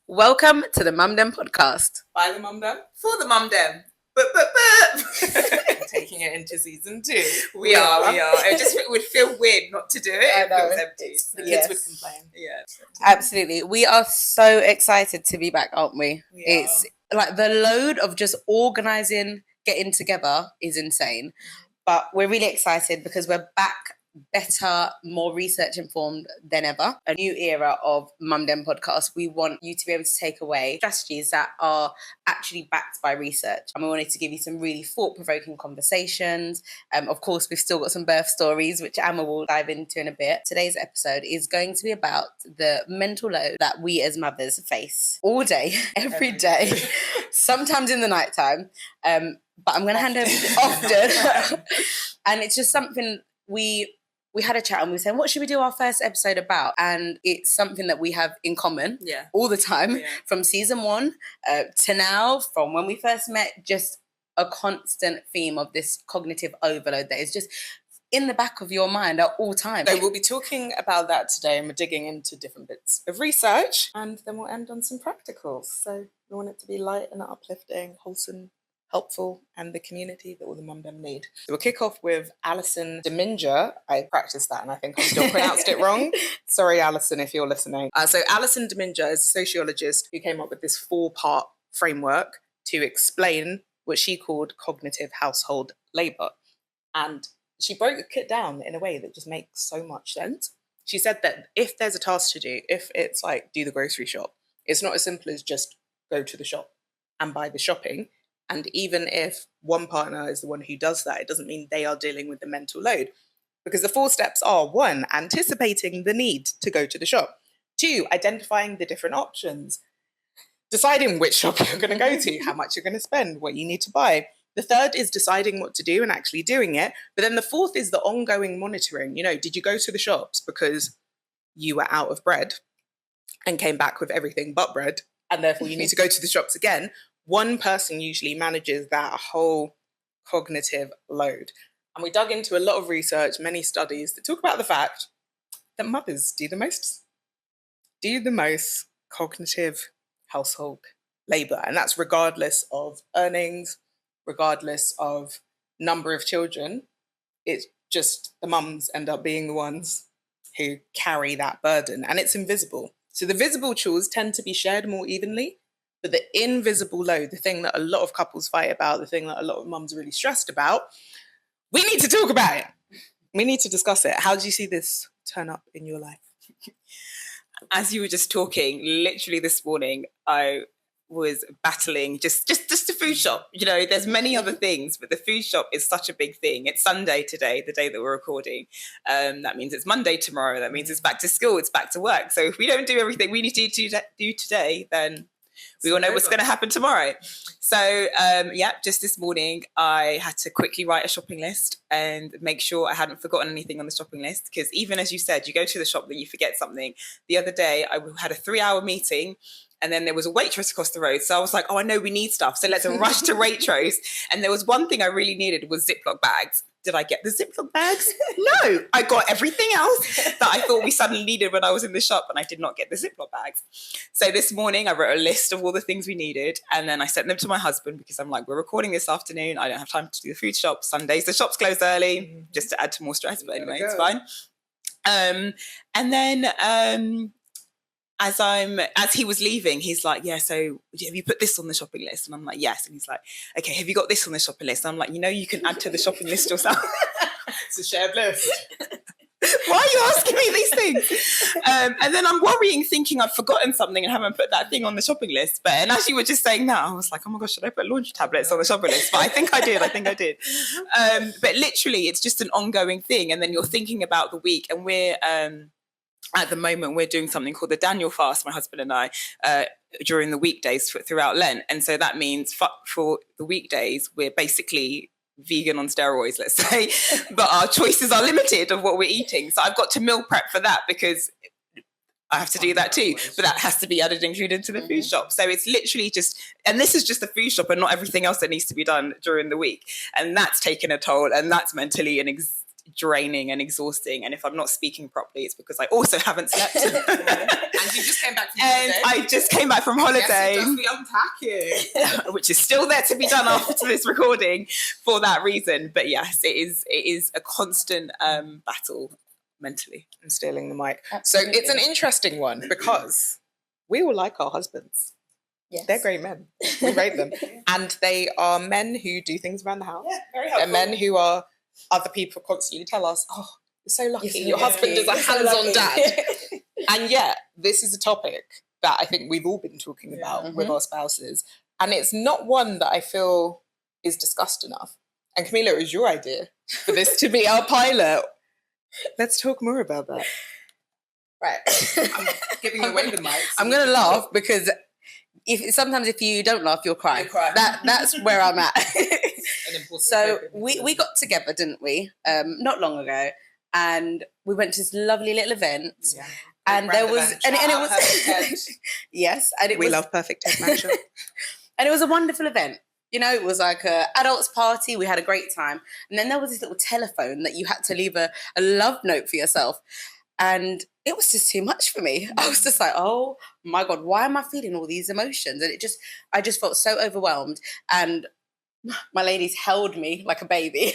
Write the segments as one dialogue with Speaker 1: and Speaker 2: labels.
Speaker 1: Welcome to the Mum Dem Podcast.
Speaker 2: By the Mum Dem?
Speaker 3: For the Mum Dem.
Speaker 2: Taking it into season 2.
Speaker 3: We are. It would feel weird not to do it if it was empty.
Speaker 2: The kids would complain.
Speaker 3: Yeah.
Speaker 1: Absolutely. We are so excited to be back, aren't we?
Speaker 2: We
Speaker 1: It's like the load of just organising, getting together is insane. But we're really excited because we're back better, more research informed than ever. A new era of Mum Dem Podcast. We want you to be able to take away strategies that are actually backed by research. And we wanted to give you some really thought-provoking conversations. Of course, we've still got some birth stories, which Emma will dive into in a bit. Today's episode is going to be about the mental load that we as mothers face all day, every day, sometimes in the nighttime. But I'm going to hand over often. And it's just something we had a chat and we said, what should we do our first episode about? And it's something that we have in common all the time, from season 1 to now, from when we first met, just a constant theme of this cognitive overload that is just in the back of your mind at all times.
Speaker 2: So we'll be talking about that today, and we're digging into different bits of research, and then we'll end on some practicals. So we want it to be light and uplifting, wholesome, helpful, and the community that all the Mum Dem need. So we'll kick off with Allison Daminger. I practiced that and I think I still pronounced it wrong. Sorry, Alison, if you're listening. So Allison Daminger is a sociologist who came up with this 4-part framework to explain what she called cognitive household labour. And she broke it down in a way that just makes so much sense. She said that if there's a task to do, if it's like do the grocery shop, it's not as simple as just go to the shop and buy the shopping. And even if one partner is the one who does that, it doesn't mean they are dealing with the mental load. Because the 4 steps are: 1, anticipating the need to go to the shop. 2, identifying the different options. Deciding which shop you're going to go to, how much you're going to spend, what you need to buy. The 3rd is deciding what to do and actually doing it. But then the 4th is the ongoing monitoring. You know, did you go to the shops because you were out of bread and came back with everything but bread, and therefore you need to go to the shops again? One person usually manages that whole cognitive load. And we dug into a lot of research, many studies that talk about the fact that mothers do the most cognitive household labour. And that's regardless of earnings, regardless of number of children. It's just the mums end up being the ones who carry that burden, and it's invisible. So the visible chores tend to be shared more evenly. But the invisible load, the thing that a lot of couples fight about, the thing that a lot of mums are really stressed about, we need to talk about it. We need to discuss it. How do you see this turn up in your life?
Speaker 3: As you were just talking, literally this morning, I was battling just the food shop. You know, there's many other things, but the food shop is such a big thing. It's Sunday today, the day that we're recording. That means it's Monday tomorrow. That means it's back to school, it's back to work. So if we don't do everything we need to do today, then we all know what's going to happen tomorrow. So, just this morning, I had to quickly write a shopping list and make sure I hadn't forgotten anything on the shopping list. Because even as you said, you go to the shop, then you forget something. The other day, I had a 3-hour meeting, and then there was a Waitrose across the road. So I was like, oh, I know we need stuff. So let's rush to Waitrose. And there was one thing I really needed was Ziploc bags. Did I get the Ziploc bags? No, I got everything else that I thought we suddenly needed when I was in the shop, and I did not get the Ziploc bags. So this morning I wrote a list of all the things we needed, and then I sent them to my husband because I'm like, we're recording this afternoon. I don't have time to do the food shop. Sundays, the shops close early, just to add to more stress, but anyway, it's fine. And then as he was leaving, he's like, yeah, so have you put this on the shopping list? And I'm like, yes. And he's like, okay, have you got this on the shopping list? And I'm like, you can add to the shopping list yourself.
Speaker 2: It's a shared list.
Speaker 3: Why are you asking me these things? And then I'm worrying, thinking I've forgotten something and haven't put that thing on the shopping list. And as you were just saying that, I was like, oh my gosh, should I put laundry tablets on the shopping list? But I think I did. But literally, it's just an ongoing thing. And then you're thinking about the week, and we're... at the moment, we're doing something called the Daniel fast, my husband and I, during the weekdays throughout Lent. And so that means for the weekdays, we're basically vegan on steroids, let's say, but our choices are limited of what we're eating. So I've got to meal prep for that because I have to do that too, but that has to be included into the food shop. So it's literally just, and this is just the food shop and not everything else that needs to be done during the week. And that's taken a toll, and that's mentally draining and exhausting. And if I'm not speaking properly, it's because I also haven't slept.
Speaker 2: And you just came back from
Speaker 3: And
Speaker 2: holiday.
Speaker 3: I just came back from holiday.
Speaker 2: Yes, it does the unpacking.
Speaker 3: Which is still there to be done after this recording for that reason. But yes, it is a constant battle mentally.
Speaker 2: I'm stealing the mic.
Speaker 1: Absolutely.
Speaker 2: So it's an interesting one because we all like our husbands.
Speaker 1: Yes.
Speaker 2: They're great men. We rate them. And they are men who do things around the house.
Speaker 3: Yeah, very
Speaker 2: They're
Speaker 3: helpful.
Speaker 2: men who are, other people constantly tell us, oh, you're so lucky.
Speaker 1: You're so
Speaker 2: Your husband
Speaker 1: lucky.
Speaker 2: is a
Speaker 1: You're so
Speaker 2: hands-on
Speaker 1: lucky.
Speaker 2: dad. And yet, this is a topic that I think we've all been talking about
Speaker 1: Yeah.
Speaker 2: with our spouses. And it's not one that I feel is discussed enough. And Kamilah, it was your idea for this to be our pilot. Let's talk more about that.
Speaker 1: Right.
Speaker 2: I'm giving away the mic.
Speaker 1: I'm going to laugh because sometimes if you don't laugh, you'll cry.
Speaker 2: You cry.
Speaker 1: That's where I'm at.
Speaker 2: An important
Speaker 1: So
Speaker 2: topic.
Speaker 1: we got together, didn't we? Not long ago, and we went to this lovely little event.
Speaker 2: Yeah.
Speaker 1: And there was, and it was, yes, and it
Speaker 2: We
Speaker 1: was,
Speaker 2: love Perfect Ted Matchup.
Speaker 1: and it was a wonderful event. You know, it was like a adults party. We had a great time, and then there was this little telephone that you had to leave a love note for yourself, and it was just too much for me. I was just like, oh my God, why am I feeling all these emotions? And I just felt so overwhelmed, and my ladies held me like a baby,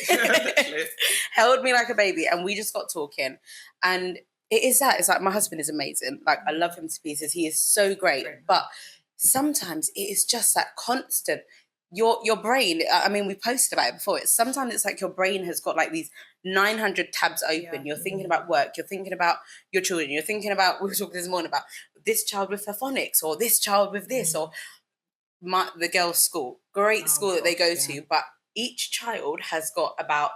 Speaker 1: held me like a baby, and we just got talking, and it's like my husband is amazing. Like I love him to pieces. He is so great. But sometimes it is just that constant. Your brain. I mean, we posted about it before. Sometimes it's like your brain has got like these 900 tabs open.
Speaker 2: Yeah.
Speaker 1: You're thinking about work. You're thinking about your children. You're thinking about. We were talking this morning about this child with phonics, or this child with this, or the girls' school. Great school that they go to, but each child has got about.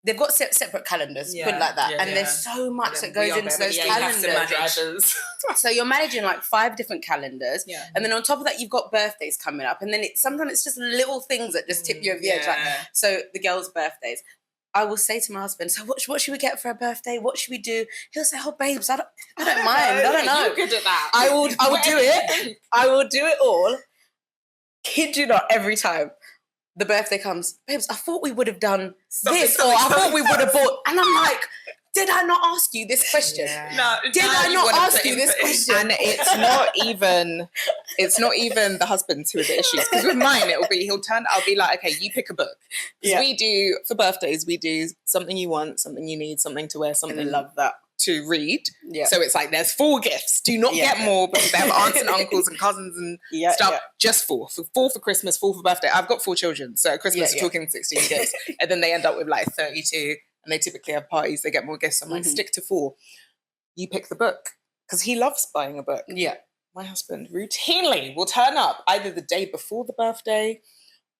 Speaker 1: They've got separate calendars, put it like that. And there's so much that goes into those calendars. So you're managing like 5 different calendars.
Speaker 2: Yeah.
Speaker 1: And then on top of that, you've got birthdays coming up. And then sometimes it's just little things that just tip you over the edge. Like, so the girls' birthdays. I will say to my husband, so what should we get for a birthday? What should we do? He'll say, oh, babes, I don't mind. I don't know.
Speaker 2: You're good at that.
Speaker 1: I will do it. I will do it all. Kid you not, every time. The birthday comes, babes, I thought we would have done this, or I thought we would have bought. And I'm like, did I not ask you this question?
Speaker 3: No,
Speaker 1: Did I not ask you this question?
Speaker 2: And it's not even the husbands who are the issues. Because with mine, I'll be like, okay, you pick a book. Because we do, for birthdays, we do something you want, something you need, something to wear, something
Speaker 1: love that.
Speaker 2: to read.
Speaker 1: Yeah.
Speaker 2: So it's like, there's 4 gifts. Do not get more because they have aunts and uncles and cousins and stuff. Just 4. 4 for Christmas, 4 for birthday. I've got 4 children. So at Christmas, we're talking 16 gifts. And then they end up with like 32. And they typically have parties. They get more gifts. I'm like, stick to 4. You pick the book. Because he loves buying a book.
Speaker 1: Yeah.
Speaker 2: My husband routinely will turn up either the day before the birthday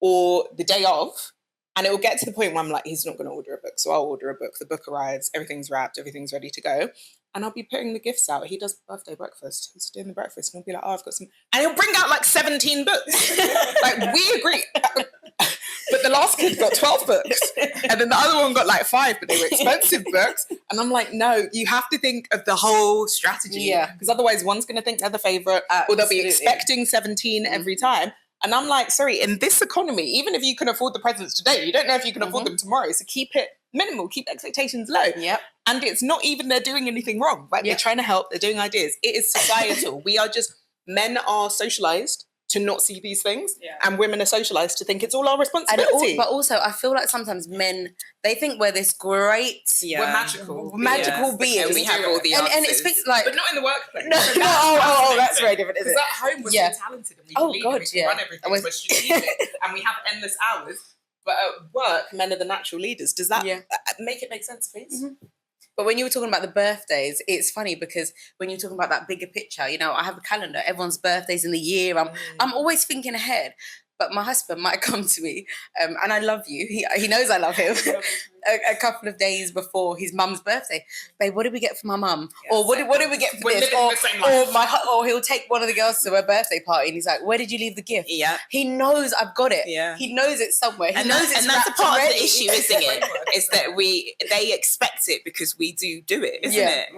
Speaker 2: or the day of. And it will get to the point where I'm like, he's not going to order a book. So I'll order a book. The book arrives. Everything's wrapped. Everything's ready to go. And I'll be putting the gifts out. He does birthday breakfast. He's doing the breakfast. And he'll be like, oh, I've got some. And he'll bring out like 17 books. Like, we agree. But the last kid got 12 books. And then the other one got like 5, but they were expensive books. And I'm like, no, you have to think of the whole strategy.
Speaker 1: Yeah.
Speaker 2: Because otherwise one's going to think they're the favourite. Or they'll be expecting 17 every time. And I'm like, sorry, in this economy, even if you can afford the presents today, you don't know if you can afford them tomorrow. So keep it minimal, keep expectations low.
Speaker 1: Yep.
Speaker 2: And it's not even they're doing anything wrong, right? They're trying to help, they're doing ideas. It is societal. Men are socialized to not see these things, and women are socialized to think it's all our responsibility.
Speaker 1: But also, I feel like sometimes men, they think we're this great,
Speaker 2: we're magical
Speaker 1: beings.
Speaker 3: And we have all the answers.
Speaker 1: And it speaks like...
Speaker 2: But not in the workplace.
Speaker 1: No, that's very different, isn't it?
Speaker 2: Because at home we're so talented and we believe and we can run everything, we're strategic and we have endless hours. But at work, men are the natural leaders. Does that make it make sense, please?
Speaker 1: Mm-hmm. But when you were talking about the birthdays, it's funny because when you're talking about that bigger picture, you know, I have a calendar, everyone's birthdays in the year. I'm always thinking ahead. But my husband might come to me, and I love you. He knows I love him. a couple of days before his mum's birthday, babe, what did we get for my mum? Or what did we get for this? Or he'll take one of the girls to her birthday party, and he's like, "Where did you leave the gift?"
Speaker 3: Yeah,
Speaker 1: he knows I've got it.
Speaker 3: Yeah,
Speaker 1: he knows it somewhere. He
Speaker 3: knows
Speaker 1: it's
Speaker 3: and that's a part
Speaker 1: already.
Speaker 3: Of the issue, isn't it? Is that they expect it because we do it, isn't it?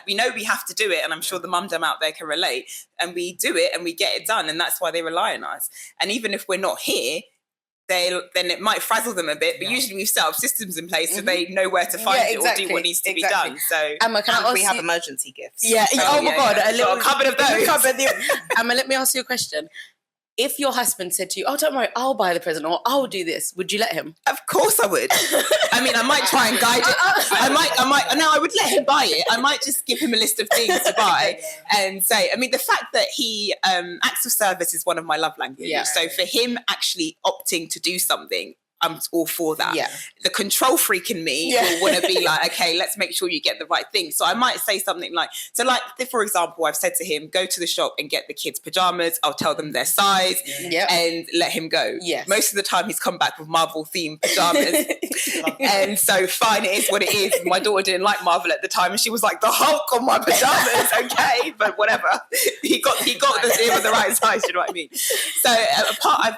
Speaker 3: We know we have to do it, and I'm sure the mum dem out there can relate. And we do it, and we get it done, and that's why they rely on us. And even if we're not here, then it might frazzle them a bit, but usually we've set up systems in place so they know where to find it or do what needs to be done. So
Speaker 1: Emma,
Speaker 2: we have emergency gifts.
Speaker 1: Yeah. Oh my God. A little
Speaker 3: cupboard of those.
Speaker 1: Emma, let me ask you a question. If your husband said to you, "Oh, don't worry, I'll buy the present," or "I'll do this," would you let him?
Speaker 3: Of course I would. I mean, I might try and guide it. I would let him buy it. I might just give him a list of things to buy and say, I mean, the fact that he, acts of service is one of my love languages.
Speaker 1: Yeah.
Speaker 3: So for him actually opting to do something, I'm all for that.
Speaker 1: Yeah.
Speaker 3: The control freak in me will want to be like, okay, let's make sure you get the right thing. So I might say something like, for example, I've said to him, go to the shop and get the kids' pajamas. I'll tell them their size and let him go.
Speaker 1: Yes.
Speaker 3: Most of the time he's come back with Marvel themed pajamas. And so fine, it is what it is. My daughter didn't like Marvel at the time and she was like, the Hulk on my pajamas, okay, but whatever. He got the right size, you know what I mean? So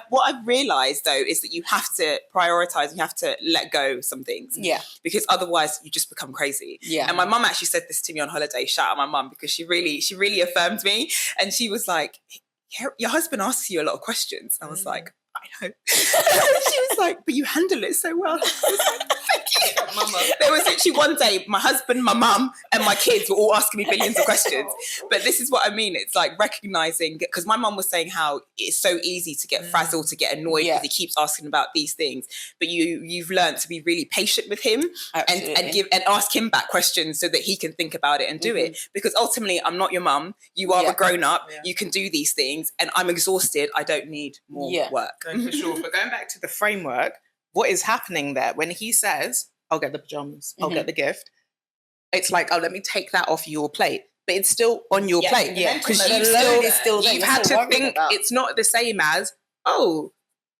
Speaker 3: what I've realised though is that you have to prioritize, you have to let go some things.
Speaker 1: Yeah.
Speaker 3: Because otherwise you just become crazy. Yeah. And my mum actually said this to me on holiday, shout out my mum, because she really affirmed me. And she was like, your husband asks you a lot of questions. I was like, I know. She was like, but you handle it so well. I was like, thank you. Mama. There was actually one day, my husband, my mum, and my kids were all asking me billions of questions. But this is what I mean. It's like recognizing, because my mum was saying how it's so easy to get frazzled, to get annoyed because he keeps asking about these things. But you've learned to be really patient with him and ask him back questions so that he can think about it and do it. Because ultimately, I'm not your mum. You are a grown up. Yeah. You can do these things, and I'm exhausted. I don't need more work.
Speaker 2: For sure. But going back to the framework, what is happening there when he says, I'll get the pajamas, I'll get the gift, it's like, oh, let me take that off your plate. But it's still on your plate. Yeah. Because you've had to think it's not the same as, oh,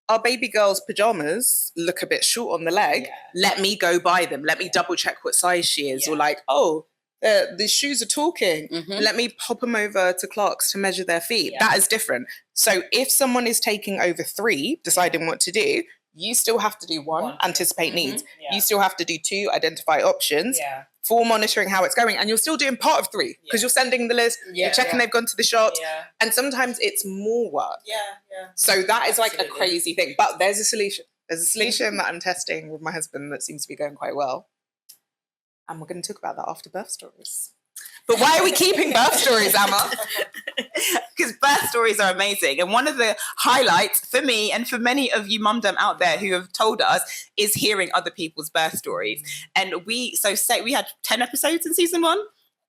Speaker 2: our baby girl's pajamas look a bit short on the leg. Yeah. Let me go buy them. Let me double check what size she is. Or like, oh, the shoes are talking. Let me pop them over to Clark's to measure their feet. Yeah. That is different. So if someone is taking over 3, deciding what to do, you still have to do 1, anticipate needs. Yeah. You still have to do 2, identify options. 4, monitoring how it's going. And you're still doing part of 3 because you're sending the list, you're checking they've gone to the shops. Yeah. And sometimes it's more work. Yeah. So that is like a crazy thing. But there's a solution. There's a solution that I'm testing with my husband that seems to be going quite well. And we're going to talk about that after birth stories. But why are we keeping birth stories, Emma?
Speaker 3: Because birth stories are amazing. And one of the highlights for me and for many of you Mum Dem out there who have told us is hearing other people's birth stories. And we had 10 episodes in season 1.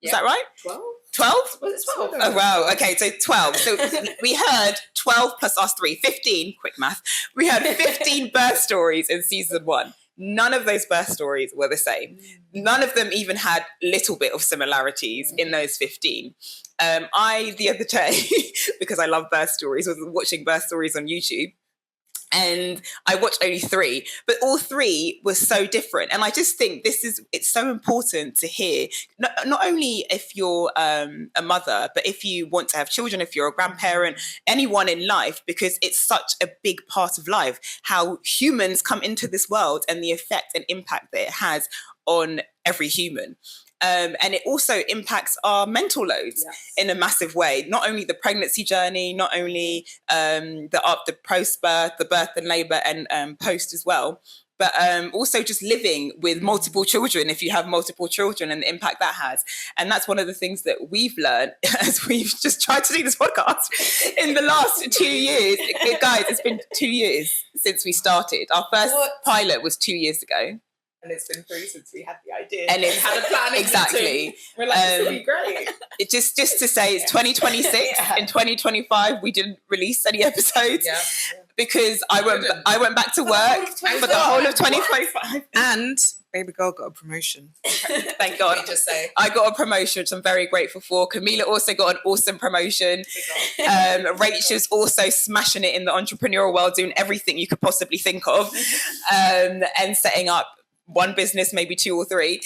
Speaker 3: Is that right? 12? 12?
Speaker 1: Was it 12?
Speaker 3: Oh, wow. Okay, so 12. So we heard 12 plus us 3, 15, quick math. We heard 15 birth stories in season 1. None of those birth stories were the same. None of them even had little bit of similarities in those 15. I, the other day, because I love birth stories, was watching birth stories on YouTube. And I watched only 3, but all 3 were so different. And I just think it's so important to hear, not only if you're a mother, but if you want to have children, if you're a grandparent, anyone in life, because it's such a big part of life, how humans come into this world and the effect and impact that it has on every human. And it also impacts our mental loads in a massive way. Not only the pregnancy journey, not only the post-birth, the birth and labour and post as well, but also just living with multiple children, if you have multiple children, and the impact that has. And that's one of the things that we've learned as we've just tried to do this podcast in the last 2 years. Guys, it's been 2 years since we started. Our first pilot was 2 years ago.
Speaker 2: And it's been 3 since we had the idea.
Speaker 3: And it's
Speaker 2: had a plan.
Speaker 3: Exactly.
Speaker 2: We're like, this will be great.
Speaker 3: It just to say it's 2026. In 2025, we didn't release any episodes because I went back to work for the whole of 2025.
Speaker 2: And baby girl got a promotion.
Speaker 3: Thank God.
Speaker 2: Just say.
Speaker 3: I got a promotion, which I'm very grateful for. Kamilah also got an awesome promotion. Rachel's also smashing it in the entrepreneurial world, doing everything you could possibly think of, and setting up 1 business, maybe 2 or 3.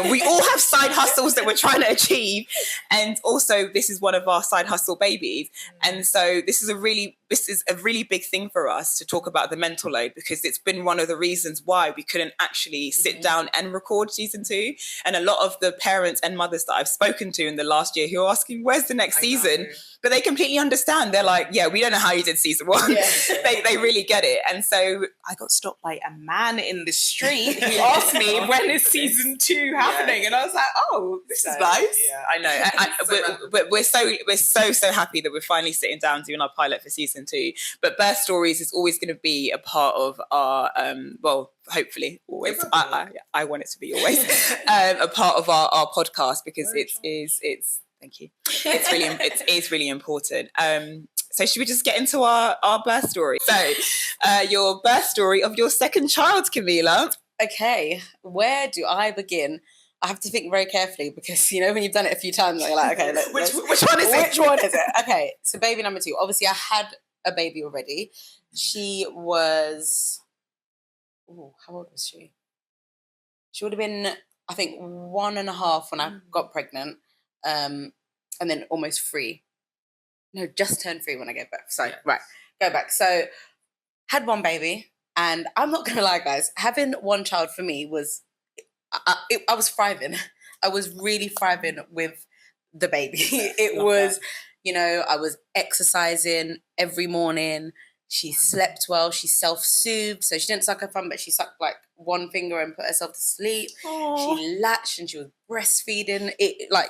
Speaker 3: We all have side hustles that we're trying to achieve. And also, this is one of our side hustle babies. And so this is a really this is a really big thing for us to talk about the mental load, because it's been one of the reasons why we couldn't actually sit down and record season 2. And a lot of the parents and mothers that I've spoken to in the last year who are asking, where's the next season? But they completely understand. They're like, yeah, we don't know how you did season 1. Yeah. they really get it. And so
Speaker 2: I got stopped by a man in the street who asked me, when is season 2 happening? And I was like, oh, this is nice.
Speaker 3: Yeah, I know. We're so happy that we're finally sitting down doing our pilot for season 2. But birth stories is always going to be a part of our hopefully always. I want it to be always a part of our podcast, because it's thank you. It is really important. So should we just get into our birth story? So your birth story of your second child, Kamilah.
Speaker 1: Okay, where do I begin? I have to think very carefully, because, you know, when you've done it a few times, you're like, okay,
Speaker 3: which one is it?
Speaker 1: Which one is it? Okay, so baby number 2. Obviously, I had a baby already. She was, how old was she? She would have been, I think, 1.5 when I got pregnant, and then almost 3. No, just turned 3 when I gave birth. So, right, go back. So, had one baby, and I'm not going to lie, guys, having one child for me was, I was thriving. I was really thriving with the baby. It was, you know, I was exercising every morning. She slept well. She self-soothed. So she didn't suck her thumb, but she sucked like one finger and put herself to sleep. Aww. She latched and she was breastfeeding.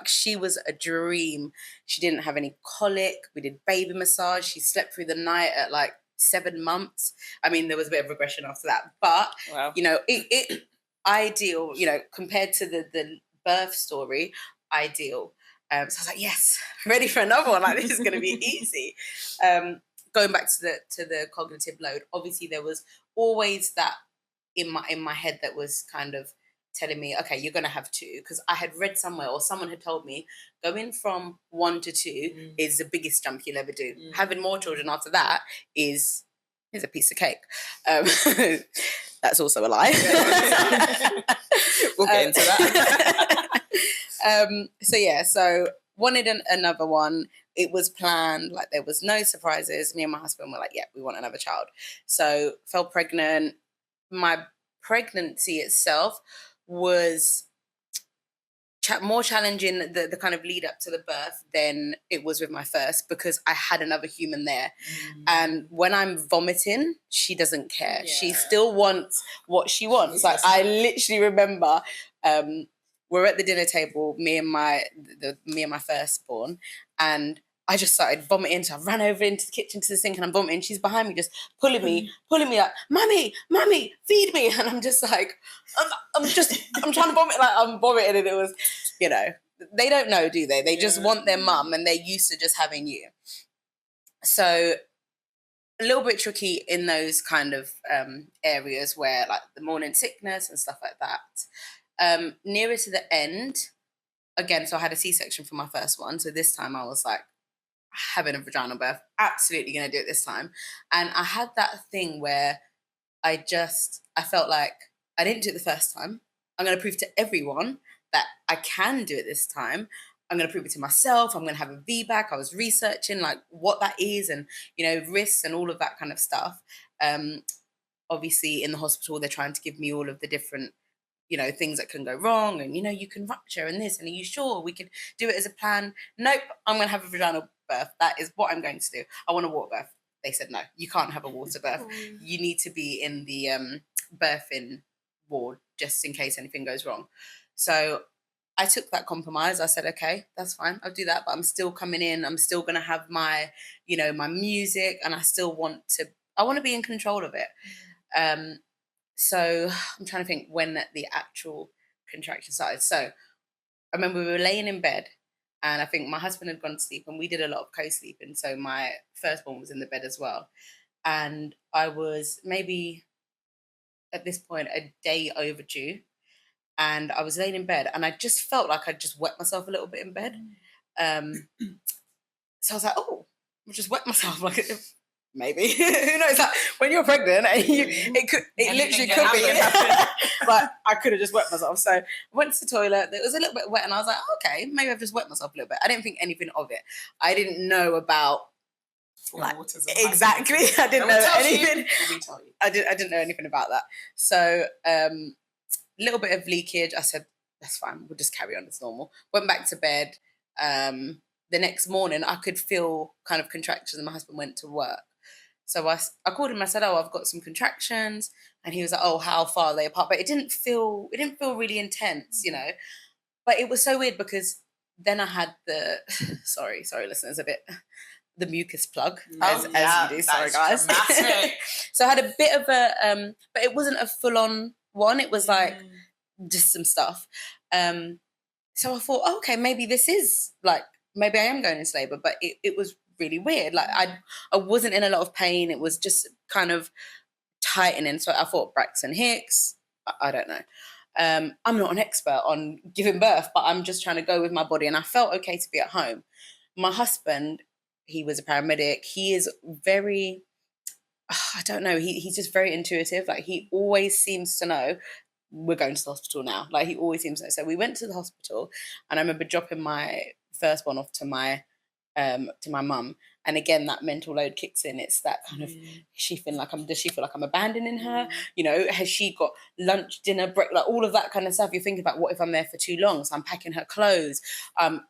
Speaker 1: She was a dream. She didn't have any colic. We did baby massage. She slept through the night at like 7 months. I mean, there was a bit of regression after that. But, you know, it ideal, you know, compared to the birth story, ideal. So I was like, yes, ready for another one. Like, this is going to be easy. Going back to the cognitive load, obviously there was always that in my head that was kind of telling me, okay, you're going to have 2, because I had read somewhere or someone had told me going from 1 to 2 is the biggest jump you'll ever do. Having more children after that is a piece of cake. That's also a lie.
Speaker 3: We'll get into that.
Speaker 1: So wanted another one. It was planned, like there was no surprises. Me and my husband were like, yeah, we want another child. So fell pregnant. My pregnancy itself was more challenging, the kind of lead up to the birth, than it was with my first, because I had another human there. And when I'm vomiting, she doesn't care. Yeah. She still wants what she wants. Like, I literally remember we're at the dinner table, me and my firstborn, and I just started vomiting. So I ran over into the kitchen to the sink and I'm vomiting. She's behind me, just pulling me like, Mummy, feed me. And I'm just like, I'm trying to vomit, like I'm vomiting. And it was, you know, they don't know, do they? They just want their mum, and they're used to just having you. So a little bit tricky in those kind of areas where, like, the morning sickness and stuff like that. Nearer to the end, again, so I had a C-section for my first one. So this time I was like, having a vaginal birth, absolutely going to do it this time. And I had that thing where I felt like I didn't do it the first time. I'm going to prove to everyone that I can do it this time. I'm going to prove it to myself. I'm going to have a VBAC. I was researching like what that is and, you know, risks and all of that kind of stuff. Obviously in the hospital, they're trying to give me all of the different, you know, things that can go wrong, and, you know, you can rupture and this, and are you sure we could do it as a plan? Nope, I'm going to have a vaginal birth. That is what I'm going to do. I want a water birth. They said, no, you can't have a water birth. You need to be in the birthing ward just in case anything goes wrong. So I took that compromise. I said, okay, that's fine. I'll do that. But I'm still coming in. I'm still going to have my, you know, my music, and I want to be in control of it. So I'm trying to think when the actual contraction started. So I remember we were laying in bed, and I think my husband had gone to sleep, and we did a lot of co-sleeping. So my firstborn was in the bed as well. And I was maybe at this point a day overdue, and I was laying in bed, and I just felt like I'd just wet myself a little bit in bed. So I was like, oh, I'll just wet myself. Like, maybe. Who knows? Like, when you're pregnant, and it literally could be. But I could have just wet myself. So I went to the toilet. It was a little bit wet, and I was like, okay, maybe I've just wet myself a little bit. I didn't think anything of it. I didn't know about
Speaker 2: Like, waters and
Speaker 1: exactly. I didn't
Speaker 2: No one
Speaker 1: know
Speaker 2: tells
Speaker 1: anything.
Speaker 2: you, but we tell you.
Speaker 1: I didn't know anything about that. So little bit of leakage. I said, that's fine. We'll just carry on as normal. Went back to bed. The next morning, I could feel kind of contractions, and my husband went to work. So I called him. I said, "Oh, I've got some contractions," and he was like, "Oh, how far are they apart?" But it didn't feel really intense, you know. But it was so weird because then I had the sorry, listeners, a bit the mucus plug as you do. Sorry, guys. So I had a bit of a but it wasn't a full on one. It was like just some stuff. So I thought, okay, maybe this is like, maybe I am going into labour, but it was really weird. Like I wasn't in a lot of pain. It was just kind of tightening. So I thought Braxton Hicks. I don't know. I'm not an expert on giving birth, but I'm just trying to go with my body. And I felt okay to be at home. My husband, he was a paramedic. He is very, I don't know, he's just very intuitive. Like he always seems to know we're going to the hospital now. Like he always seems to know. So we went to the hospital, and I remember dropping my firstborn off to my mum. And again, that mental load kicks in. It's that kind of, does she feel like I'm abandoning her? You know, has she got lunch, dinner, break, like all of that kind of stuff? You're thinking about, what if I'm there for too long? So I'm packing her clothes.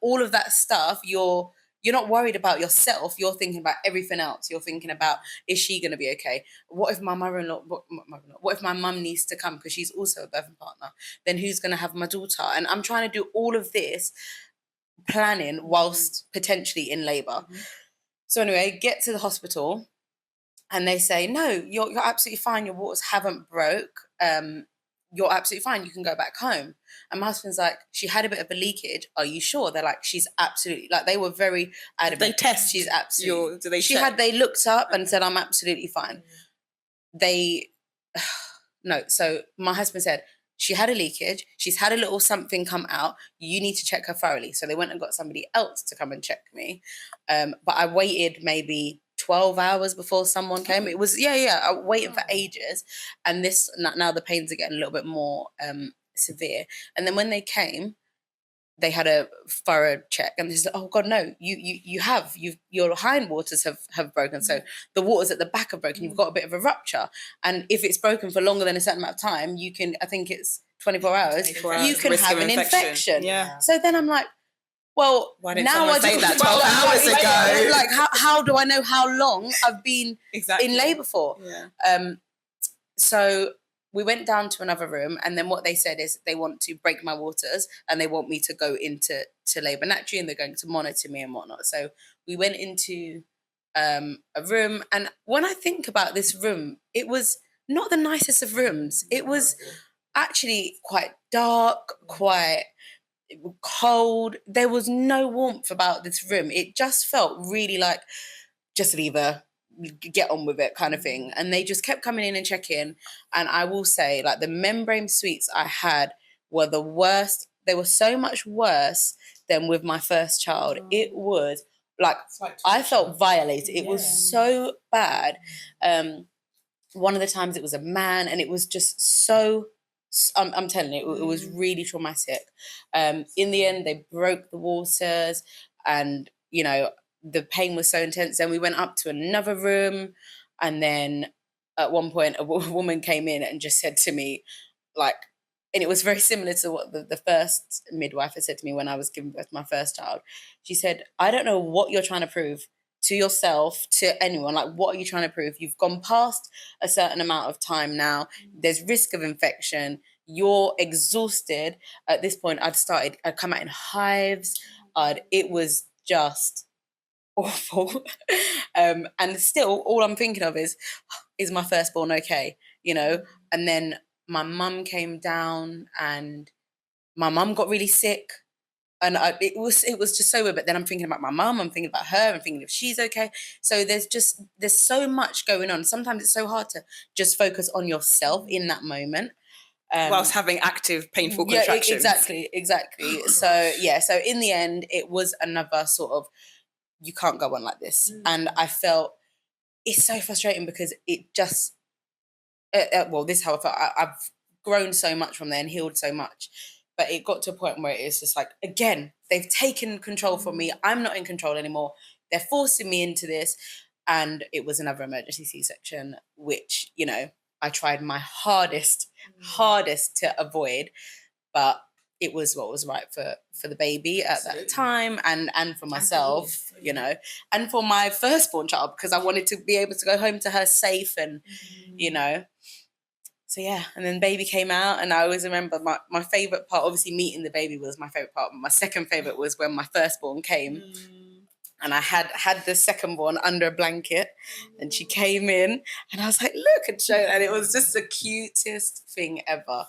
Speaker 1: All of that stuff, you're not worried about yourself. You're thinking about everything else. You're thinking about, is she going to be okay? What if my mother-in-law, what if my mum needs to come because she's also a birthing partner? Then who's going to have my daughter? And I'm trying to do all of this planning whilst potentially in labour. So anyway, get to the hospital and they say, no, you're absolutely fine. Your waters haven't broke. You're absolutely fine. You can go back home. And my husband's like, she had a bit of a leakage. Are you sure? They're like, she's absolutely, like they were very adamant.
Speaker 3: They test.
Speaker 1: She's absolutely.
Speaker 3: Do they
Speaker 1: she
Speaker 3: check?
Speaker 1: had. They looked up and said, I'm absolutely fine. No. So my husband said, she had a leakage. She's had a little something come out. You need to check her thoroughly. So they went and got somebody else to come and check me. But I waited maybe 12 hours before someone came. It was, I waited for ages. And this, now the pains are getting a little bit more severe. And then when they came, they had a thorough check, and they said, "Oh God, no! Your hindwaters have broken. So the waters at the back have broken. You've got a bit of a rupture, and if it's broken for longer than a certain amount of time, you can. I think it's 24 hours. You can have an infection.
Speaker 3: Yeah.
Speaker 1: So then I'm like, well,
Speaker 3: why didn't
Speaker 1: now
Speaker 3: someone say that 12 hours ago?
Speaker 1: Like, how do I know how long I've been in labour for?
Speaker 3: Yeah.
Speaker 1: So we went down to another room, and then what they said is they want to break my waters and they want me to go into labour naturally, and they're going to monitor me and whatnot. So we went into a room, and when I think about this room, it was not the nicest of rooms. It was actually quite dark, quite cold. There was no warmth about this room. It just felt really like, just leave her, get on with it kind of thing. And they just kept coming in and checking. And I will say, like, the membrane suites I had were the worst. They were so much worse than with my first child. It was like I felt violated. It was so bad. One of the times it was a man, and it was just so, I'm telling you, it was really traumatic. In the end, they broke the waters, and, you know, the pain was so intense. Then we went up to another room, and then at one point a woman came in and just said to me, like, and it was very similar to what the first midwife had said to me when I was giving birth to my first child. She said, I don't know what you're trying to prove to yourself, to anyone. Like, what are you trying to prove? You've gone past a certain amount of time now. There's risk of infection. You're exhausted. At this point, I'd come out in hives. It was just awful. And still, all I'm thinking of is my firstborn okay? You know? And then my mum came down, and my mum got really sick. And it was just so weird. But then I'm thinking about my mum, I'm thinking about her, I'm thinking if she's okay. So there's so much going on. Sometimes it's so hard to just focus on yourself in that moment.
Speaker 3: Whilst having active, painful contractions.
Speaker 1: Exactly. So in the end, it was another sort of, you can't go on like this. And I felt, it's so frustrating because it just, this is how I felt. I've grown so much from there and healed so much. But it got to a point where it's just like, again, they've taken control from me. I'm not in control anymore. They're forcing me into this. and it was another emergency C-section, which, you know, I tried my hardest to avoid, but it was what was right for the baby at that time, and for myself, you know, and for my firstborn child, because I wanted to be able to go home to her safe, and you know. So yeah, and then baby came out, and I always remember my favourite part, obviously meeting the baby was my favourite part, but my second favourite was when my firstborn came, and I had the secondborn under a blanket, and she came in, and I was like, look, and it was just the cutest thing ever.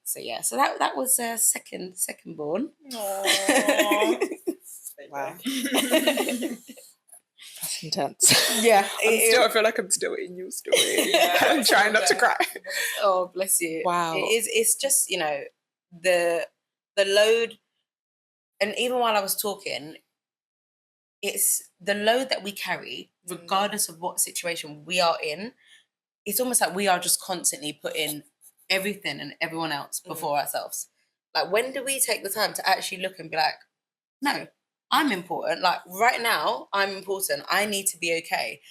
Speaker 1: So yeah, so that was secondborn.
Speaker 2: Wow. That's intense.
Speaker 1: Yeah,
Speaker 2: I feel like I'm still in your story. I'm trying not to cry.
Speaker 1: Oh, bless you.
Speaker 2: Wow.
Speaker 1: It's just, you know, the load, and even while I was talking, it's the load that we carry, regardless of what situation we are in. It's almost like we are just constantly putting everything and everyone else before ourselves. Like, when do we take the time to actually look and be like, no, I'm important. Like, right now, I'm important. I need to be okay.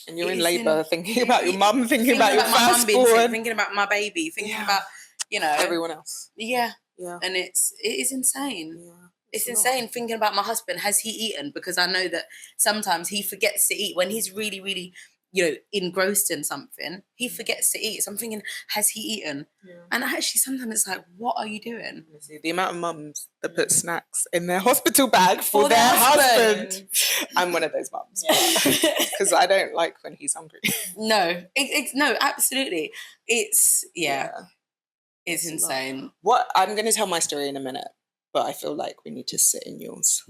Speaker 2: And you're in labour, thinking about your mum, thinking about your
Speaker 1: my mum being sick,
Speaker 2: firstborn,
Speaker 1: thinking about my baby, thinking about, you know,
Speaker 2: everyone else.
Speaker 1: Yeah.
Speaker 2: Yeah.
Speaker 1: And it is insane.
Speaker 2: Yeah.
Speaker 1: It's insane thinking about my husband. Has he eaten? Because I know that sometimes he forgets to eat when he's really, really, you know, engrossed in something. He forgets to eat. So I'm thinking, has he eaten? Yeah. And actually, sometimes it's like, what are you doing?
Speaker 2: The amount of mums that put snacks in their hospital bag for their husband. I'm one of those mums. Because I don't like when he's hungry.
Speaker 1: No, no, absolutely. It's insane.
Speaker 2: What I'm going to tell my story in a minute, but I feel like we need to sit in yours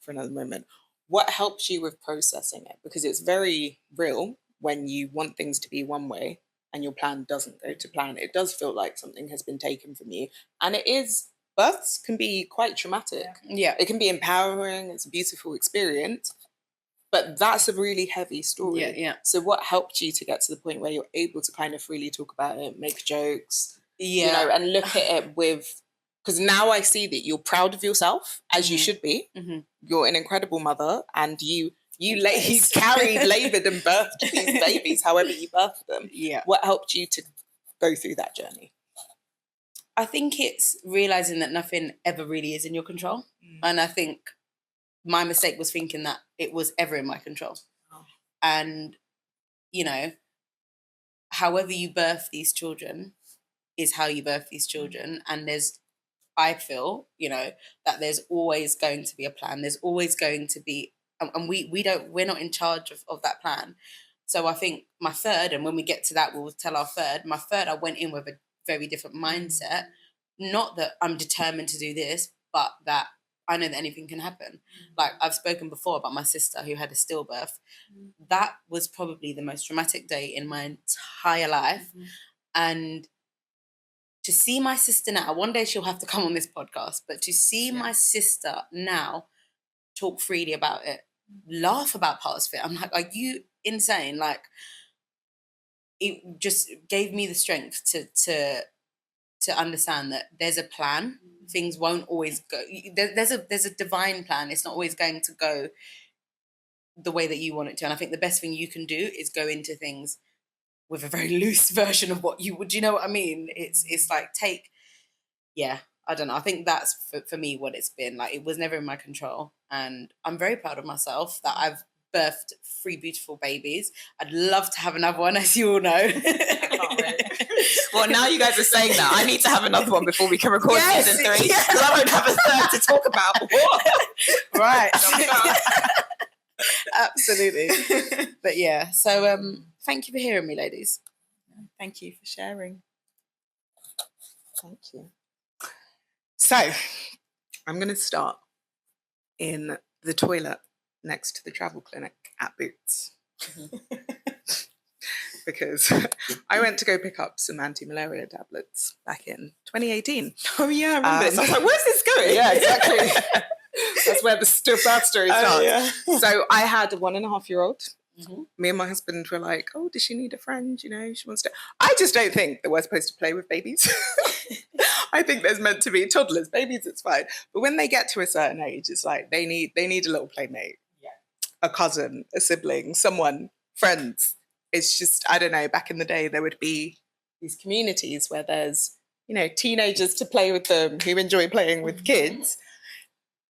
Speaker 2: for another moment. What helps you with processing it? Because it's very real when you want things to be one way and your plan doesn't go to plan. It does feel like something has been taken from you. And it is, births can be quite traumatic.
Speaker 1: Yeah.
Speaker 2: It can be empowering. It's a beautiful experience. But that's a really heavy story.
Speaker 1: Yeah.
Speaker 2: So what helped you to get to the point where you're able to kind of freely talk about it, make jokes, you know, and look at it with... Because now I see that you're proud of yourself, as you should be. You're an incredible mother, and you carried, laboured, and birthed these babies, however you birthed them.
Speaker 1: Yeah.
Speaker 2: What helped you to go through that journey?
Speaker 1: I think it's realising that nothing ever really is in your control. And I think my mistake was thinking that it was ever in my control. And, you know, however you birth these children is how you birth these children. And I feel, you know, that there's always going to be a plan. There's always going to be, and we're not in charge of that plan. So I think my third, and when we get to that, we'll tell our third. My third, I went in with a very different mindset. Not that I'm determined to do this, but that I know that anything can happen. Like, I've spoken before about my sister who had a stillbirth. That was probably the most traumatic day in my entire life. And to see my sister now, one day she'll have to come on this podcast, but to see my sister now talk freely about it, laugh about parts of it, I'm like, are you insane? Like, it just gave me the strength to understand that there's a plan. Things won't always go. There's a divine plan. It's not always going to go the way that you want it to. And I think the best thing you can do is go into things with a very loose version of what you would, you know what I mean? It's like I don't know. I think that's for me what it's been. Like, it was never in my control. And I'm very proud of myself that I've birthed 3 beautiful babies. I'd love to have another one, as you all know.
Speaker 3: I can't wait. Well, now you guys are saying that, I need to have another one before we can record season 3. Because I won't have a third to talk about. What?
Speaker 1: Right. Absolutely. But yeah, so thank you for hearing me, ladies.
Speaker 3: Thank you for sharing.
Speaker 2: Thank you. So, I'm going to start in the toilet next to the travel clinic at Boots. Because I went to go pick up some anti-malaria tablets back in 2018.
Speaker 3: Oh yeah, I remember this. I was like, where's this going?
Speaker 2: Yeah, exactly. That's where the birth story starts.
Speaker 3: Yeah.
Speaker 2: So I had a 1.5-year-old. Me and my husband were like, oh, does she need a friend? You know, she wants to... I just don't think that we're supposed to play with babies. I think there's meant to be toddlers. Babies, it's fine. But when they get to a certain age, it's like they need a little playmate. a cousin, a sibling, someone, friends. It's just, I don't know, back in the day, there would be these communities where there's, you know, teenagers to play with them who enjoy playing with kids.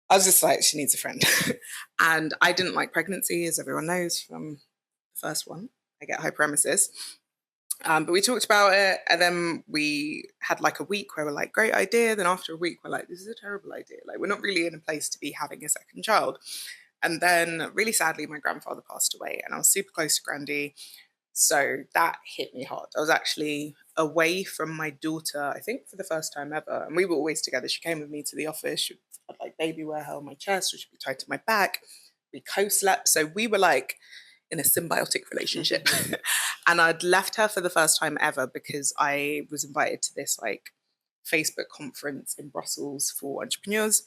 Speaker 2: I was just like, she needs a friend. And I didn't like pregnancy, as everyone knows from the first one. I get hyperemesis. But we talked about it, and then we had like a week where we're like, great idea. Then after a week, we're like, this is a terrible idea. Like, we're not really in a place to be having a second child. And then really sadly, my grandfather passed away, and I was super close to Grandy. So that hit me hard. I was actually away from my daughter, I think for the first time ever. And we were always together. She came with me to the office. She had like baby wear her on my chest, which would be tied to my back. We co-slept. So we were like in a symbiotic relationship. And I'd left her for the first time ever because I was invited to this like Facebook conference in Brussels for entrepreneurs.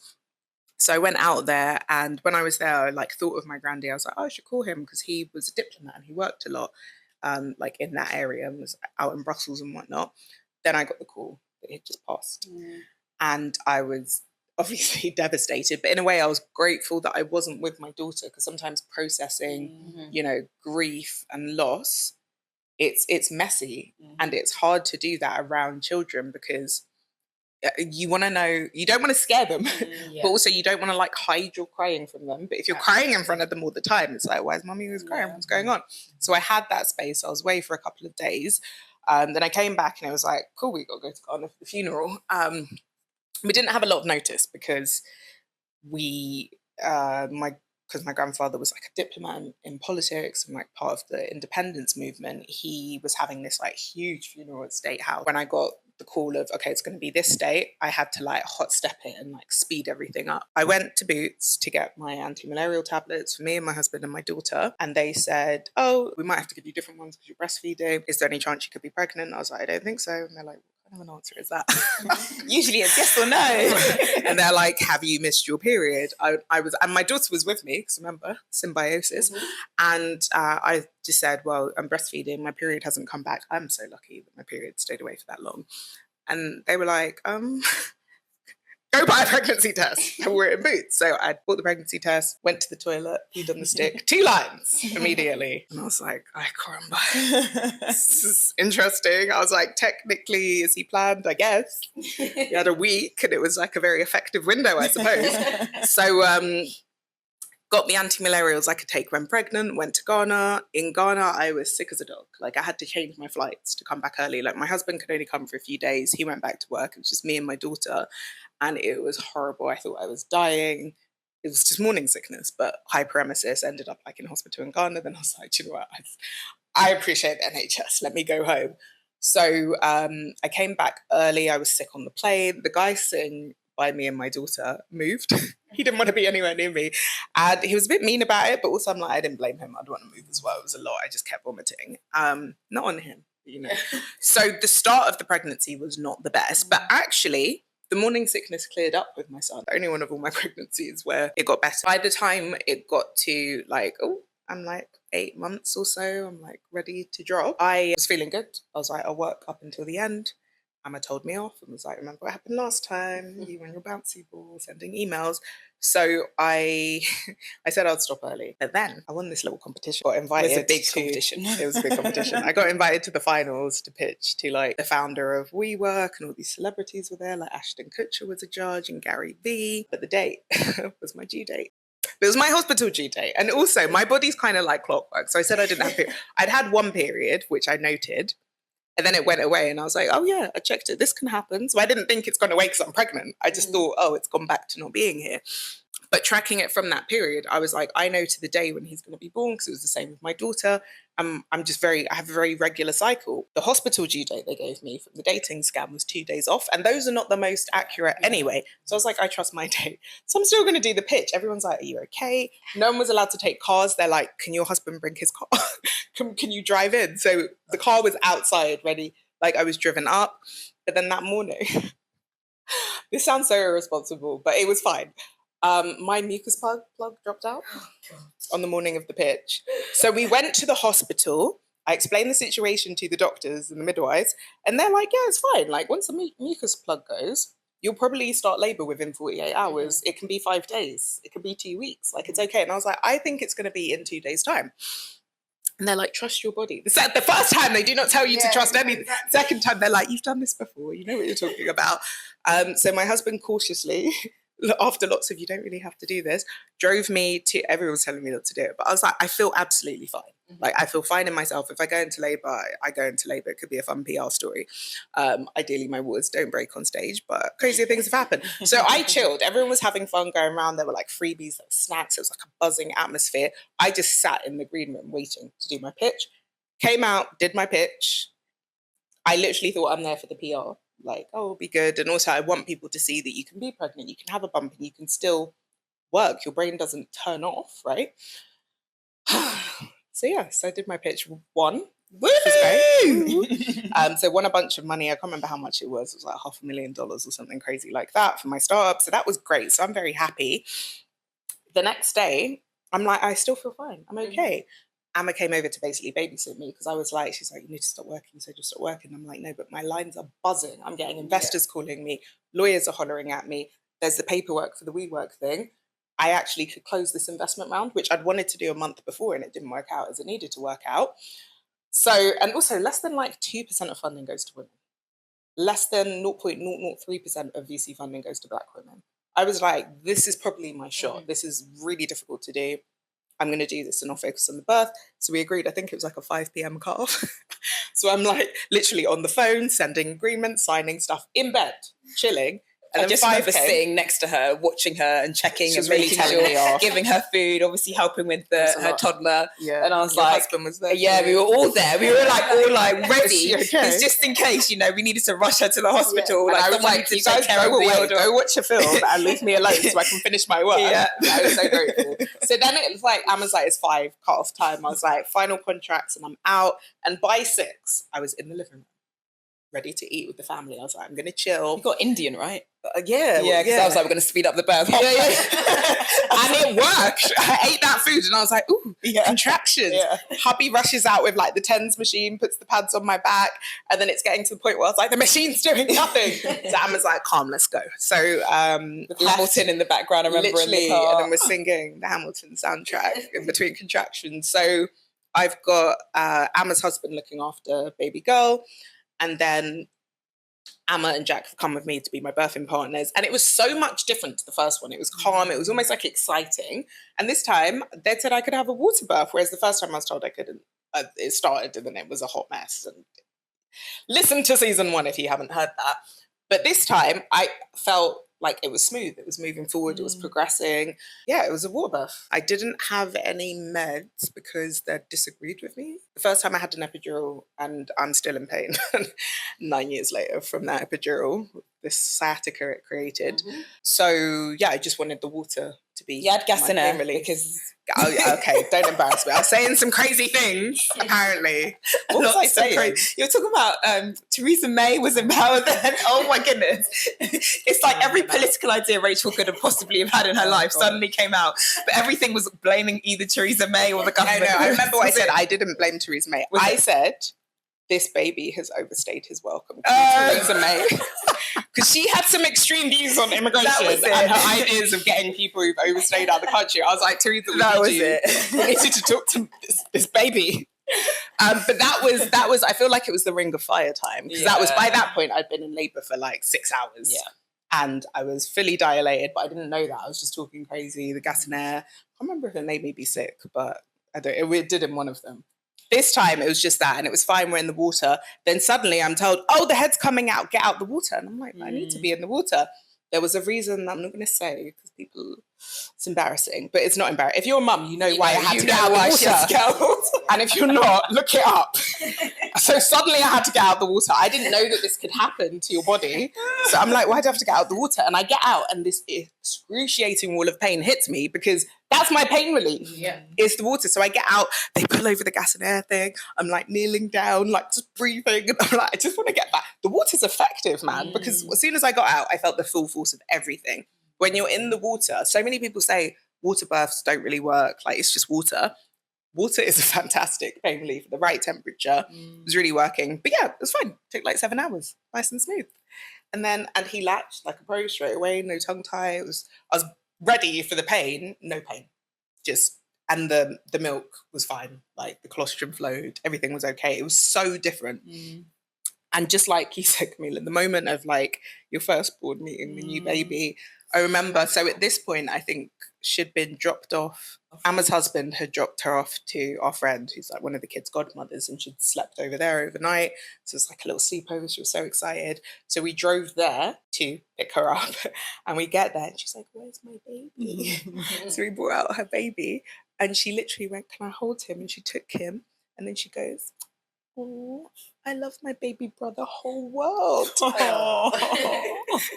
Speaker 2: So I went out there, and when I was there, I like thought of my granddad. I was like, oh, I should call him because he was a diplomat and he worked a lot like in that area and was out in Brussels and whatnot. Then I got the call that he'd just passed. And I was obviously devastated, but in a way I was grateful that I wasn't with my daughter, because sometimes processing, you know, grief and loss, it's messy and it's hard to do that around children, because you want to know, you don't want to scare them, but also you don't want to like hide your crying from them. But if you're crying in front of them all the time, it's like, why is mummy always crying? What's going on? So I had that space. I was away for a couple of days. Then I came back and it was like, cool, we got to go to Ghana for the funeral. We didn't have a lot of notice because because my grandfather was like a diplomat in politics and like part of the independence movement. He was having this like huge funeral at State House. When I got the call of, okay, it's going to be this date, I had to like hot step it and like speed everything up. I went to Boots to get my anti-malarial tablets for me and my husband and my daughter. And they said, oh, we might have to give you different ones because you're breastfeeding. Is there any chance you could be pregnant? I was like, I don't think so. And they're like, what kind of an answer is that?
Speaker 3: Usually it's yes or no.
Speaker 2: And they're like, have you missed your period? I was, and my daughter was with me, because remember, symbiosis. And I just said, well, I'm breastfeeding, my period hasn't come back. I'm so lucky that my period stayed away for that long. And they were like, go buy a pregnancy test. And we're in Boots. So I bought the pregnancy test, went to the toilet, peed on the stick, 2 lines immediately. And I was like, ay caramba, this is interesting. I was like, technically, is he planned? I guess. He had a week and it was like a very effective window, I suppose. So got the anti-malarials I could take when pregnant, went to Ghana. In Ghana, I was sick as a dog. Like, I had to change my flights to come back early. Like, my husband could only come for a few days. He went back to work. It was just me and my daughter. And it was horrible. I thought I was dying. It was just morning sickness, but hyperemesis. Ended up like in hospital in Ghana. Then I was like, do you know what? I appreciate the NHS. Let me go home. So I came back early. I was sick on the plane. The guy sitting by me and my daughter moved. He didn't want to be anywhere near me. And he was a bit mean about it, but also I'm like, I didn't blame him. I'd want to move as well. It was a lot. I just kept vomiting. Not on him, you know. So the start of the pregnancy was not the best, but actually the morning sickness cleared up with my son. Only one of all my pregnancies where it got better. By the time it got to like, I'm like 8 months or so, I'm like ready to drop. I was feeling good. I was like, I'll work up until the end. Emma told me off and was like, remember what happened last time? You and your bouncy ball sending emails. So I said I'd stop early. But then I won this little competition. Got invited.
Speaker 3: It was a big competition.
Speaker 2: It was a big competition. I got invited to the finals to pitch to like the founder of WeWork, and all these celebrities were there. Like Ashton Kutcher was a judge and Gary Vee. But the date was my due date. But it was my hospital due date. And also my body's kind of like clockwork. So I said I didn't have period. I'd had one period, which I noted. And then it went away and I was like, oh yeah, I checked it. This can happen. So I didn't think it's gone away because I'm pregnant. I just thought, oh, it's gone back to not being here. But tracking it from that period, I was like, I know to the day when he's going to be born, because it was the same with my daughter. I have a very regular cycle. The hospital due date they gave me from the dating scam was 2 days off. And those are not the most accurate anyway. So I was like, I trust my date. So I'm still going to do the pitch. Everyone's like, are you okay? No one was allowed to take cars. They're like, can your husband bring his car? Can you drive in? So the car was outside ready. Like I was driven up. But then that morning, this sounds so irresponsible, but it was fine. My mucus plug dropped out on the morning of the pitch. So we went to the hospital. I explained the situation to the doctors and the midwives, and they're like, yeah, it's fine. Like once the mucus plug goes, you'll probably start labor within 48 hours. It can be 5 days. It could be 2 weeks. Like, it's okay. And I was like, I think it's going to be in 2 days' time. And they're like, trust your body. The first time, they do not tell you to trust anything. Exactly. Second time, they're like, you've done this before. You know what you're talking about. So my husband cautiously, after lots of, you don't really have to do this, drove me to, everyone was telling me not to do it. But I was like, I feel absolutely fine. Like, I feel fine in myself. If I go into labor, I go into labor. It could be a fun PR story. Ideally, my waters don't break on stage, but crazier things have happened. So I chilled. Everyone was having fun going around. There were like freebies, there were snacks. It was like a buzzing atmosphere. I just sat in the green room waiting to do my pitch. Came out, did my pitch. I literally thought, I'm there for the PR. Like, oh, it'll be good. And also, I want people to see that you can be pregnant, you can have a bump, and you can still work. Your brain doesn't turn off, right? So yes, I did my pitch. Won. Which was great. So won a bunch of money. I can't remember how much it was. It was like $500,000 or something crazy like that for my startup. So that was great. So I'm very happy. The next day, I'm like, I still feel fine. I'm okay. Emma came over to basically babysit me because I was like, she's like, you need to stop working. So just stop working. I'm like, no, but my lines are buzzing. I'm getting investors calling me. Lawyers are hollering at me. There's the paperwork for the WeWork thing. I actually could close this investment round, which I'd wanted to do a month before, and it didn't work out as it needed to work out. So, and also less than like 2% of funding goes to women. Less than 0.003% of VC funding goes to Black women. I was like, this is probably my shot. This is really difficult to do. I'm going to do this and I'll focus on the birth. So we agreed, I think it was like a 5 p.m. cutoff. So I'm like literally on the phone, sending agreements, signing stuff in bed, chilling. And
Speaker 3: I just remember sitting next to her, watching her and checking and
Speaker 2: really
Speaker 3: making sure, giving her food, obviously helping with her toddler.
Speaker 2: Yeah.
Speaker 3: And I was
Speaker 2: Your
Speaker 3: like,
Speaker 2: husband was there.
Speaker 3: yeah, we were all there. We were all ready.
Speaker 2: Okay?
Speaker 3: Because just in case, we needed to rush her to the hospital.
Speaker 2: And
Speaker 3: like,
Speaker 2: I was like,
Speaker 3: to
Speaker 2: you guys go watch a film and leave me alone so I can finish my work.
Speaker 3: Yeah.
Speaker 2: I was so grateful. So then it was like, Amazon's like, it's 5, cut off time. I was like, final contracts and I'm out. And by 6, I was in the living room, ready to eat with the family. I was like, I'm going to chill.
Speaker 3: You got Indian, right?
Speaker 2: Yeah,
Speaker 3: because I was like, we're going to speed up the birth.
Speaker 2: And it worked. I ate that food and I was like, ooh, contractions. Hubby rushes out with like the TENS machine, puts the pads on my back, and then it's getting to the point where I was like, the machine's doing nothing. So Emma's like, calm, let's go. So
Speaker 3: Hamilton in the background, I remember in the car.
Speaker 2: And then we're singing the Hamilton soundtrack in between contractions. So I've got Emma's husband looking after baby girl, and then Emma and Jack have come with me to be my birthing partners. And it was so much different to the first one. It was calm. It was almost like exciting. And this time they said I could have a water birth, whereas the first time I was told I couldn't. It started and then it was a hot mess. And listen to season 1 if you haven't heard that. But this time I felt like it was smooth. It was moving forward. It was progressing. Yeah, it was a water birth. I didn't have any meds because they disagreed with me. The first time I had an epidural, and I'm still in pain 9 years later from that epidural, this sciatica it created. So yeah, I just wanted the water to be.
Speaker 3: You had gas in her because.
Speaker 2: Okay, don't embarrass me. I was saying some crazy things, apparently.
Speaker 3: What was I saying? You were talking about Theresa May was in power then. Oh my goodness. It's like every political idea Rachel could have possibly have had in her life suddenly came out. But everything was blaming either Theresa May or the government.
Speaker 2: No, I remember what I said. I didn't blame Theresa May. I said, this baby has overstayed his welcome. Theresa May. Because she had some extreme views on immigration and her ideas of getting people who've overstayed out of the country. I was like, Theresa, we need you to talk to this baby. But that was I feel like it was the ring of fire time. Because that was, by that point, I'd been in labour for like 6 hours. Yeah. And I was fully dilated, but I didn't know that. I was just talking crazy, the gas and air. I can't remember if it made me be sick, but it did in one of them. This time it was just that, and it was fine, we're in the water. Then suddenly I'm told, oh, the head's coming out, get out the water. And I'm like, I need to be in the water. There was a reason I'm not going to say, because people, it's embarrassing, but it's not embarrassing. If you're a mum, you know why I had to get out the water. And if you're not, look it up. So suddenly I had to get out the water. I didn't know that this could happen to your body. So I'm like, why do I have to get out the water? And I get out and this excruciating wall of pain hits me because that's my pain relief. It's the water. So I get out, they pull over the gas and air thing. I'm like kneeling down, like just breathing. And I'm like, I just want to get back. The water's effective, man, because as soon as I got out, I felt the full force of everything. When you're in the water, so many people say water births don't really work. Like it's just water. Water is a fantastic pain relief at the right temperature. It was really working. But yeah, it was fine. It took like 7 hours. Nice and smooth. And he latched like a pro straight away, no tongue tie. I was ready for the pain, no pain. And the milk was fine. Like the colostrum flowed, everything was okay. It was so different. And just like you said, Kamilah, the moment of like your firstborn meeting the new baby, I remember, so at this point, I think she'd been dropped off. Emma's husband had dropped her off to our friend, who's like one of the kids' godmothers, and she'd slept over there overnight. So it's like a little sleepover. She was so excited. So we drove there to pick her up, and we get there, and she's like, "Where's my baby?" So we brought out her baby, and she literally went, "Can I hold him?" And she took him, and then she goes, "Oh, I love my baby brother whole world."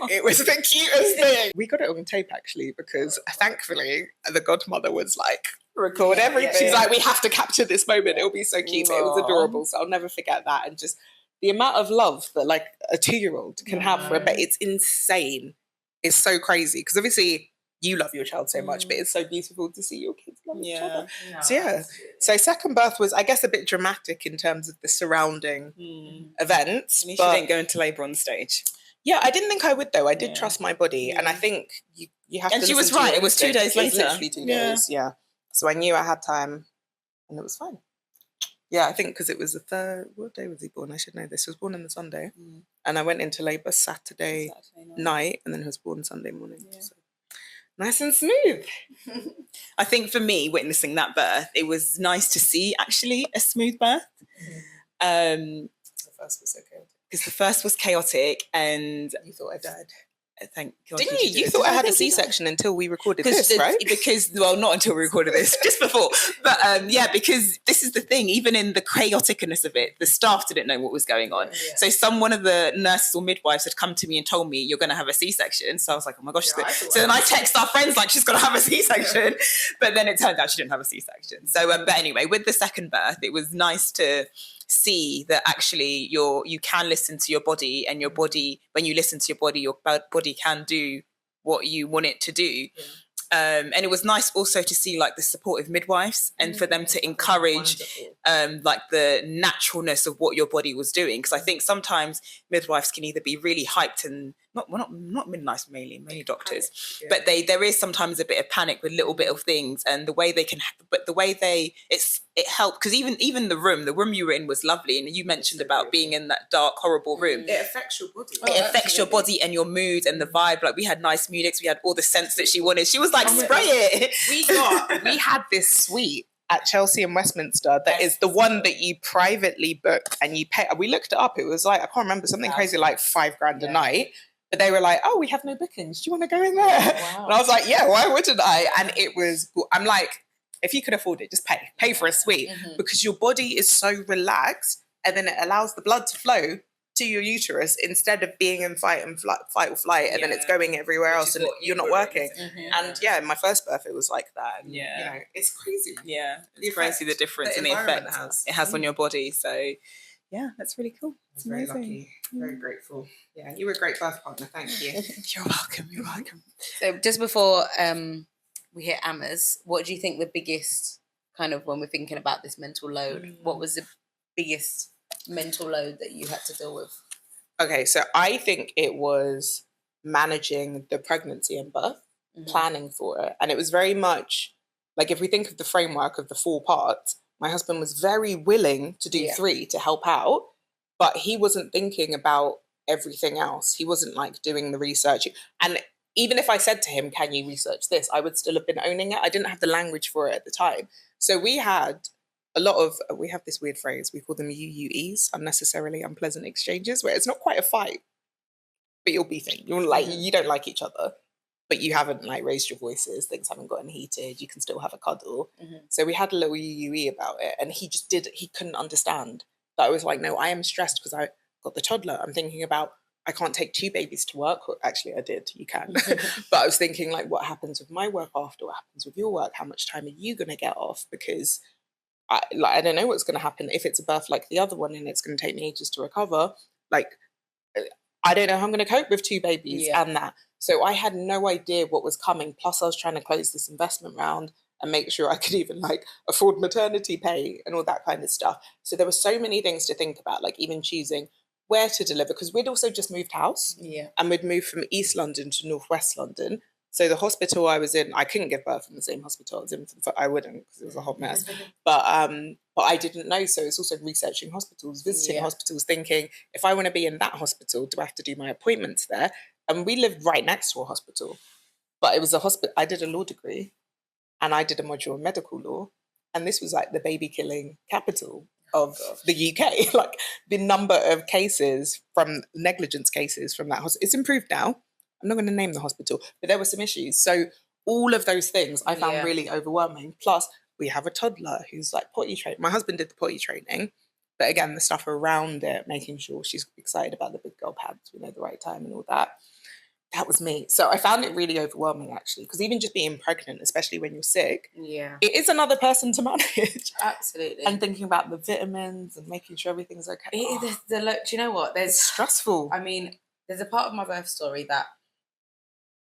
Speaker 2: It was the cutest thing. We got it on tape actually, because thankfully the godmother was like, record everything. She's like, we have to capture this moment. It'll be so cute. But it was adorable. So I'll never forget that. And just the amount of love that like a 2-year-old can have for a baby, it's insane. It's so crazy. Because obviously you love your child so much, but it's so beautiful to see your kids love each other. So second birth was, I guess, a bit dramatic in terms of the surrounding events.
Speaker 3: But she didn't go into labour on stage.
Speaker 2: Yeah, I didn't think I would though. I did trust my body, and I think you have to.
Speaker 3: And she was right. It was 2 days later.
Speaker 2: Literally 2 days. Yeah. So I knew I had time, and it was fine. Yeah, I think because it was the third. What day was he born? I should know this. He was born on the Sunday, and I went into labour Saturday night, and then he was born Sunday morning. Yeah. So. Nice and smooth.
Speaker 3: I think for me, witnessing that birth, it was nice to see actually a smooth birth.
Speaker 2: The first was so chaotic.
Speaker 3: Because the first was chaotic, and
Speaker 2: you thought I died.
Speaker 3: Thank God.
Speaker 2: Didn't you? You thought I had a C-section until we recorded this, right?
Speaker 3: Because, well, not until we recorded this, just before. But because this is the thing, even in the chaoticness of it, the staff didn't know what was going on. Yeah. So one of the nurses or midwives had come to me and told me, you're going to have a C-section. So I was like, oh my gosh. Yeah, so then I text our friends like, she's going to have a C-section. But then it turned out she didn't have a C-section. So, but anyway, with the second birth, it was nice to see that actually you can listen to your body, and your body, when you listen to your body can do what you want it to do. And it was nice also to see like the supportive midwives, and for them to encourage like the naturalness of what your body was doing, because I think sometimes midwives can either be really hyped and not midwives mainly doctors, but there is sometimes a bit of panic with little bit of things, and the way they can, but the way it helped, because even the room you were in was lovely, and you mentioned about being in that dark horrible room.
Speaker 2: It affects your body.
Speaker 3: It affects your body and your mood and the vibe. Like we had nice music, we had all the scents that she wanted. She was like, spray it.
Speaker 2: We had this suite at Chelsea and Westminster that is the one that you privately book and you pay. We looked it up. It was like, I can't remember, something crazy like $5,000 a night. But they were like, oh, we have no bookings. Do you want to go in there? Wow. And I was like, yeah, why wouldn't I? And it was, I'm like, if you could afford it, just pay for a suite, because your body is so relaxed, and then it allows the blood to flow to your uterus instead of being in fight or flight, and then it's going everywhere else and you're not working. And in my first birth, it was like that. And, you know, it's crazy.
Speaker 3: Yeah, it's crazy the difference and the effect it has on your body. So, yeah, that's really cool.
Speaker 2: It's very lucky, very grateful. Yeah, you were a great birth partner. Thank you.
Speaker 3: You're welcome. You're welcome.
Speaker 1: So, just before we hit Emma's, what do you think the biggest kind of, when we're thinking about this mental load, what was the biggest mental load that you had to deal with?
Speaker 2: Okay, so I think it was managing the pregnancy and birth, planning for it. And it was very much like, if we think of the framework of the 4 parts, my husband was very willing to do 3 to help out, but he wasn't thinking about everything else. He wasn't like doing the research. And even if I said to him, can you research this? I would still have been owning it. I didn't have the language for it at the time. So we had we have this weird phrase, we call them UUEs, unnecessarily unpleasant exchanges, where it's not quite a fight, but you're beefing. You're like, you don't like each other, but you haven't like raised your voices, things haven't gotten heated, you can still have a cuddle. So we had a little UUE about it, and he couldn't understand that I was like, no, I am stressed because I got the toddler. I'm thinking about, I can't take 2 babiys to work. Actually, I did. You can. But I was thinking, like, what happens with my work after? What happens with your work? How much time are you going to get off? Because I don't know what's going to happen if it's a birth like the other one and it's going to take me ages to recover. Like, I don't know how I'm going to cope with 2 babies and that. So I had no idea what was coming. Plus, I was trying to close this investment round and make sure I could even like afford maternity pay and all that kind of stuff. So there were so many things to think about, like even choosing where to deliver, because we'd also just moved house.
Speaker 1: Yeah.
Speaker 2: And we'd moved from East London to Northwest London. So the hospital I was in, I couldn't give birth in the same hospital I was in. I wouldn't, because it was a hot mess. But I didn't know. So it's also researching hospitals, visiting hospitals, thinking, if I want to be in that hospital, do I have to do my appointments there? And we lived right next to a hospital. But it was a hospital. I did a law degree and I did a module in medical law. And this was like the baby killing capital of the UK. Like the number of cases from negligence cases from that hospital. It's improved now. I'm not going to name the hospital, but there were some issues. So all of those things I found really overwhelming. Plus, we have a toddler who's like potty trained. My husband did the potty training, but again, the stuff around it, making sure she's excited about the big girl pads, the right time and all that. That was me. So I found it really overwhelming, actually, because even just being pregnant, especially when you're sick, it is another person to manage.
Speaker 1: Absolutely.
Speaker 2: And thinking about the vitamins and making sure everything's okay.
Speaker 1: Do you know what?
Speaker 2: It's stressful.
Speaker 1: I mean, there's a part of my birth story that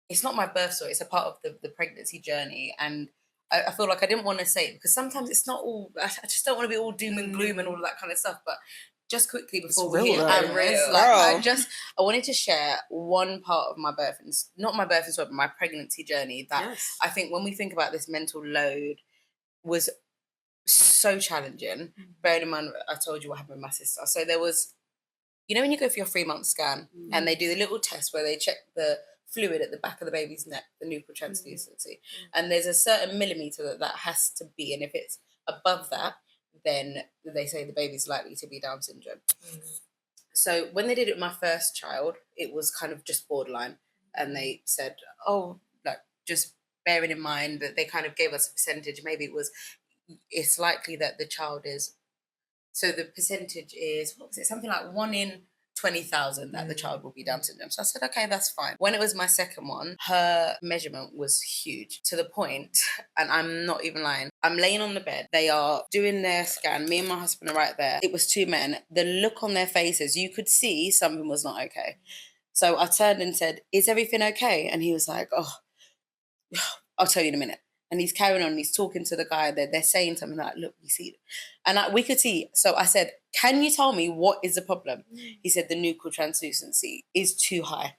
Speaker 1: it's not my birth story. It's a part of the pregnancy journey. And I feel like I didn't want to say it because sometimes it's not all, I just don't want to be all doom and gloom and all of that kind of stuff. But just quickly before we hit cameras, I wanted to share one part of my birth, not my birth story, but my pregnancy journey that I think when we think about this mental load was so challenging. Bearing in mind, I told you what happened with my sister. So there was, when you go for your 3-month scan and they do the little test where they check the fluid at the back of the baby's neck, the nuchal translucency, and there's a certain millimeter that has to be, and if it's above that, then they say the baby's likely to be Down syndrome. So when they did it with my first child, it was kind of just borderline, and they said, just bearing in mind that they kind of gave us a percentage. Maybe it's likely that the child is, so the percentage is, what was it, something like 1 in 20,000 that the child will be Down syndrome. So I said, okay, that's fine. When it was my second one, her measurement was huge to the point, and I'm not even lying, I'm laying on the bed. They are doing their scan. Me and my husband are right there. It was 2 men. The look on their faces, you could see something was not okay. So I turned and said, is everything okay? And he was like, I'll tell you in a minute. And he's carrying on, he's talking to the guy, they're saying something like, look, we see it. And we could see. So I said, can you tell me what is the problem? He said the nuchal translucency is too high.